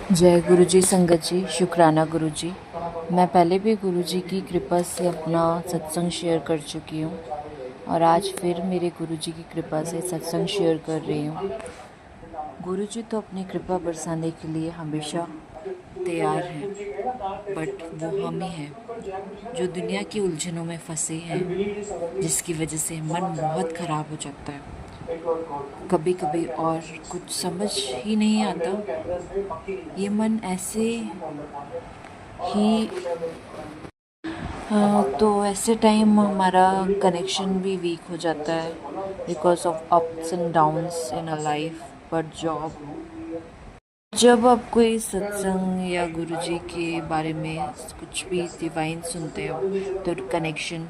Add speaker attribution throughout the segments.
Speaker 1: जय गुरु जी, संगत जी, शुक्राना गुरु जी। मैं पहले भी गुरु जी की कृपा से अपना सत्संग शेयर कर चुकी हूँ और आज फिर मेरे गुरु जी की कृपा से सत्संग शेयर कर रही हूँ। गुरु जी तो अपनी कृपा बरसाने के लिए हमेशा तैयार हैं, बट वो हम ही हैं जो दुनिया की उलझनों में फंसे हैं, जिसकी वजह से मन बहुत ख़राब हो जाता है कभी कभी और कुछ समझ ही नहीं आता। ये मन ऐसे ही तो ऐसे टाइम हमारा कनेक्शन भी वीक हो जाता है because of ups and downs in a life. But जब आप कोई सत्संग या गुरुजी के बारे में कुछ भी डिवाइन सुनते हो तो कनेक्शन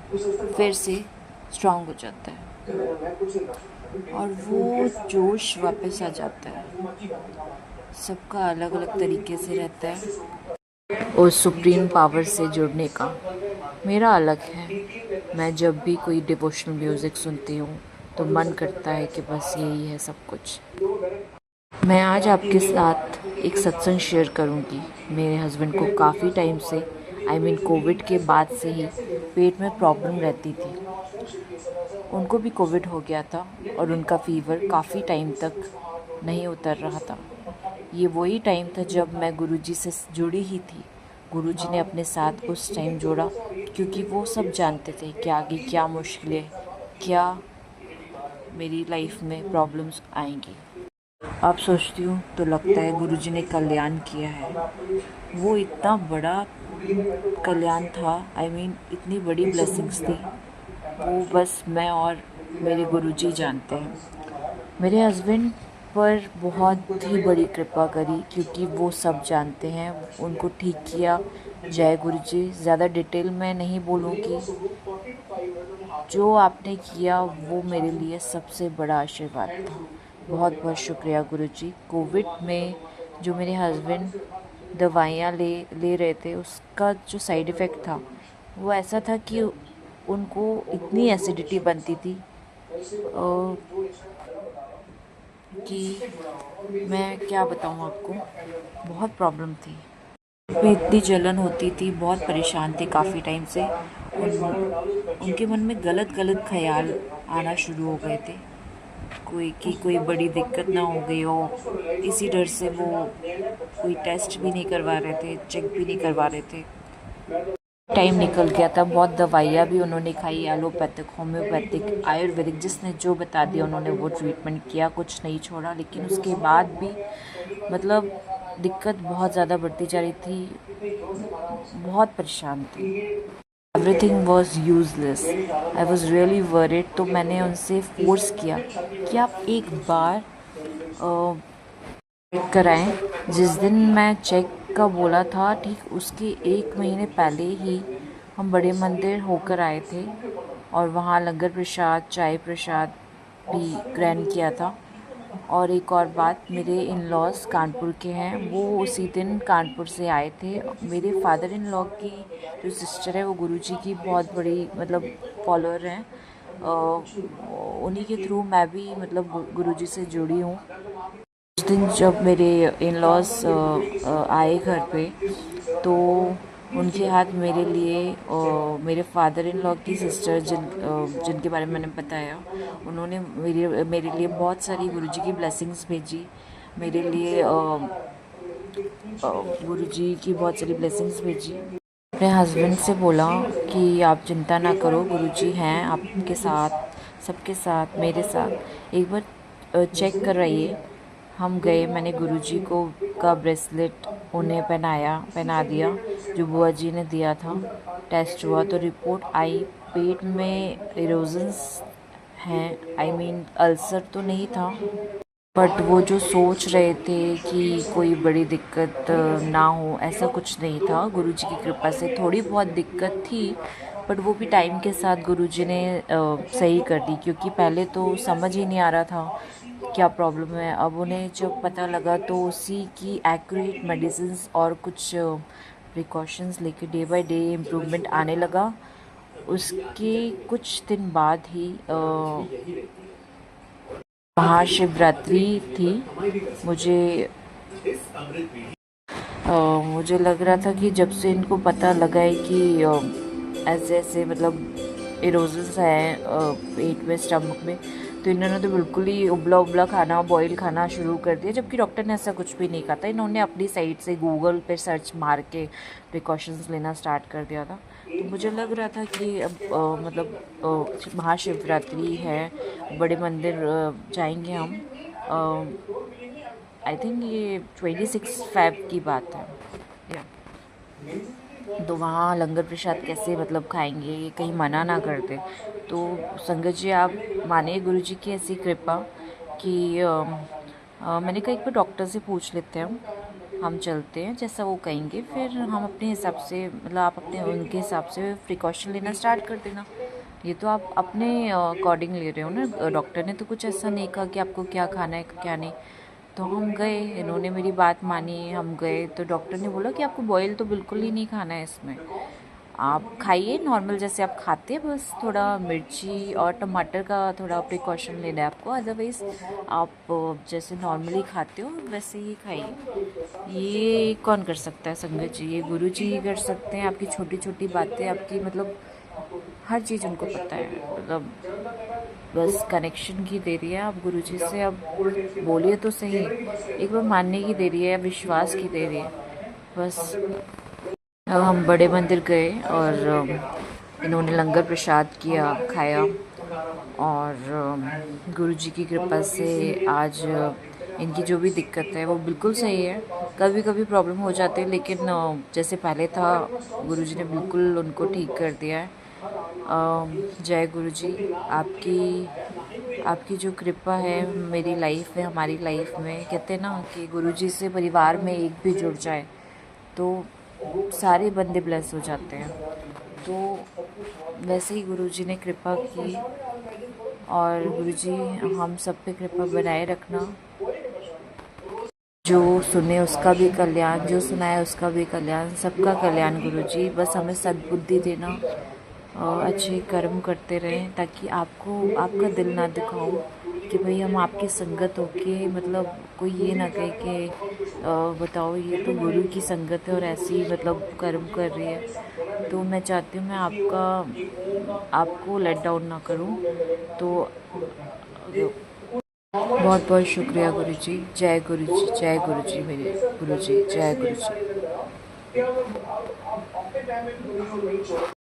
Speaker 1: फिर से स्ट्रांग हो जाता है और वो जोश वापस आ जाता है। सबका अलग अलग तरीके से रहता है और सुप्रीम पावर से जुड़ने का। मेरा अलग है। मैं जब भी कोई डिवोशनल म्यूज़िक सुनती हूँ तो मन करता है कि बस यही है सब कुछ। मैं आज आपके साथ एक सत्संग शेयर करूँगी। मेरे हस्बैंड को काफ़ी टाइम से कोविड के बाद से ही पेट में प्रॉब्लम रहती थी। उनको भी कोविड हो गया था और उनका फीवर काफ़ी टाइम तक नहीं उतर रहा था। ये वही टाइम था जब मैं गुरुजी से जुड़ी ही थी। गुरुजी ने अपने साथ उस टाइम जोड़ा क्योंकि वो सब जानते थे कि आगे क्या मुश्किलें, क्या मेरी लाइफ में प्रॉब्लम्स आएंगी। अब सोचती हूँ तो लगता है गुरुजी ने कल्याण किया है। वो इतना बड़ा कल्याण था, इतनी बड़ी ब्लेसिंग्स थी, वो बस मैं और मेरे गुरुजी जानते हैं। मेरे हस्बैंड पर बहुत ही बड़ी कृपा करी क्योंकि वो सब जानते हैं, उनको ठीक किया। जय गुरु जी। ज़्यादा डिटेल में नहीं बोलूँगी, जो आपने किया वो मेरे लिए सबसे बड़ा आशीर्वाद था। बहुत बहुत शुक्रिया गुरु जी। कोविड में जो मेरे हस्बैंड दवाइयाँ ले रहे थे, उसका जो साइड इफ़ेक्ट था वो ऐसा था कि उनको इतनी एसिडिटी बनती थी कि मैं क्या बताऊँ आपको, बहुत प्रॉब्लम थी। में इतनी जलन होती थी, बहुत परेशान थे काफ़ी टाइम से। उनके मन में गलत गलत ख्याल आना शुरू हो गए थे, कोई बड़ी दिक्कत ना हो गई हो। इसी डर से वो कोई टेस्ट भी नहीं करवा रहे थे, चेक भी नहीं करवा रहे थे। टाइम निकल गया था, बहुत दवाइयाँ भी उन्होंने खाई, एलोपैथिक, होम्योपैथिक, आयुर्वेदिक, जिसने जो बता दिया उन्होंने वो ट्रीटमेंट किया, कुछ नहीं छोड़ा। लेकिन उसके बाद भी मतलब दिक्कत बहुत ज़्यादा बढ़ती जा रही थी, बहुत परेशान थी। Everything was useless, I was really worried. तो मैंने उनसे फोर्स किया कि आप एक बार चेक कराएं। जिस दिन मैं चेक का बोला था, ठीक उसके 1 महीने पहले ही हम बड़े मंदिर होकर आए थे और वहाँ लंगर प्रसाद, चाय प्रसाद भी ग्रहण किया था। और एक और बात, मेरे इन लॉज कानपुर के हैं, वो उसी दिन कानपुर से आए थे। मेरे फादर इन लॉ की जो सिस्टर है वो गुरुजी की बहुत बड़ी फॉलोअर हैं। उन्हीं के थ्रू मैं भी गुरुजी से जुड़ी हूँ। उस दिन जब मेरे इन लॉज आए घर पे, तो उनके हाथ मेरे लिए मेरे फादर इन लॉ की सिस्टर जिनके बारे में मैंने बताया, उन्होंने मेरे लिए बहुत सारी गुरुजी की ब्लेसिंग्स भेजी। मेरे लिए गुरुजी की बहुत सारी ब्लेसिंग्स भेजी। अपने हस्बैंड से बोला कि आप चिंता ना करो, गुरुजी हैं आपके साथ, सबके साथ, मेरे साथ, एक बार चेक कराइए। हम गए, मैंने गुरुजी को का ब्रेसलेट उन्हें पहना दिया जो बुआ जी ने दिया था। टेस्ट हुआ तो रिपोर्ट आई, पेट में इरोजन्स हैं, अल्सर तो नहीं था, बट वो जो सोच रहे थे कि कोई बड़ी दिक्कत ना हो, ऐसा कुछ नहीं था। गुरुजी की कृपा से थोड़ी बहुत दिक्कत थी, बट वो भी टाइम के साथ गुरुजी ने सही कर दी, क्योंकि पहले तो समझ ही नहीं आ रहा था क्या प्रॉब्लम है। अब उन्हें जब पता लगा तो उसी की एक्यूरेट मेडिसिन्स और कुछ प्रिकॉशंस लेके डे बाय डे इम्प्रूवमेंट आने लगा। उसके कुछ दिन बाद ही महाशिवरात्रि थी। मुझे मुझे लग रहा था कि जब से इनको पता लगा है कि ऐसे ऐसे मतलब इरोजन्स हैं पेट में, स्टमक में, तो इन्होंने तो बिल्कुल ही उबला उबला खाना, बॉयल खाना शुरू कर दिया, जबकि डॉक्टर ने ऐसा कुछ भी नहीं कहा था। इन्होंने अपनी साइड से गूगल पे सर्च मार के प्रिकॉशंस लेना स्टार्ट कर दिया था। तो मुझे लग रहा था कि अब महाशिवरात्रि है, बड़े मंदिर जाएंगे हम। आई थिंक ये 26 फ़रवरी की बात है। या तो वहाँ लंगर प्रसाद कैसे मतलब खाएंगे, ये कहीं मना ना कर दे। तो संगत जी, आप मानिए गुरु जी की ऐसी कृपा कि मैंने कहा एक बार डॉक्टर से पूछ लेते हैं, हम चलते हैं, जैसा वो कहेंगे फिर हम अपने हिसाब से, मतलब आप अपने उनके हिसाब से प्रिकॉशन लेना स्टार्ट कर देना। ये तो आप अपने अकॉर्डिंग ले रहे हो ना, डॉक्टर ने तो कुछ ऐसा नहीं कहा कि आपको क्या खाना है क्या नहीं। तो हम गए, इन्होंने मेरी बात मानी, हम गए तो डॉक्टर ने बोला कि आपको बॉयल तो बिल्कुल ही नहीं खाना है इसमें, आप खाइए नॉर्मल जैसे आप खाते हैं, बस थोड़ा मिर्ची और टमाटर का थोड़ा प्रिकॉशन लेना है आपको, अदरवाइज़ आप जैसे नॉर्मली खाते हो वैसे ही खाइए। ये कौन कर सकता है संगत जी, ये गुरु जी ही कर सकते हैं। आपकी छोटी छोटी बातें, आपकी मतलब हर चीज़ उनको पता है, मतलब बस कनेक्शन की देरी है आप गुरु जी से। अब बोलिए तो सही, एक बार मानने की देरी है, विश्वास की देरी है बस। अब हम बड़े मंदिर गए और इन्होंने लंगर प्रसाद किया, खाया, और गुरु जी की कृपा से आज इनकी जो भी दिक्कत है वो बिल्कुल सही है। कभी कभी प्रॉब्लम हो जाती है, लेकिन जैसे पहले था गुरु जी ने बिल्कुल उनको ठीक कर दिया है। जय गुरु जी, आपकी आपकी जो कृपा है मेरी लाइफ में, हमारी लाइफ में, कहते हैं ना कि गुरु जी से परिवार में एक भी जुड़ जाए तो सारे बंदे ब्लेस हो जाते हैं। तो वैसे ही गुरु जी ने कृपा की, और गुरु जी हम सब पे कृपा बनाए रखना। जो सुने उसका भी कल्याण, जो सुनाए उसका भी कल्याण, सबका कल्याण गुरु जी। बस हमें सद्बुद्धि देना और अच्छे कर्म करते रहें, ताकि आपको आपका दिल ना दुखाऊं कि भाई हम आपकी संगत होके, मतलब कोई ये ना कहे कि बताओ ये तो गुरु की संगत है और ऐसे ही मतलब कर्म कर रही है। तो मैं चाहती हूँ मैं आपको लेट डाउन ना करूँ। तो बहुत बहुत शुक्रिया गुरु जी। जय गुरु जी, जय गुरु जी, मेरे गुरु जी, जय गुरु जी।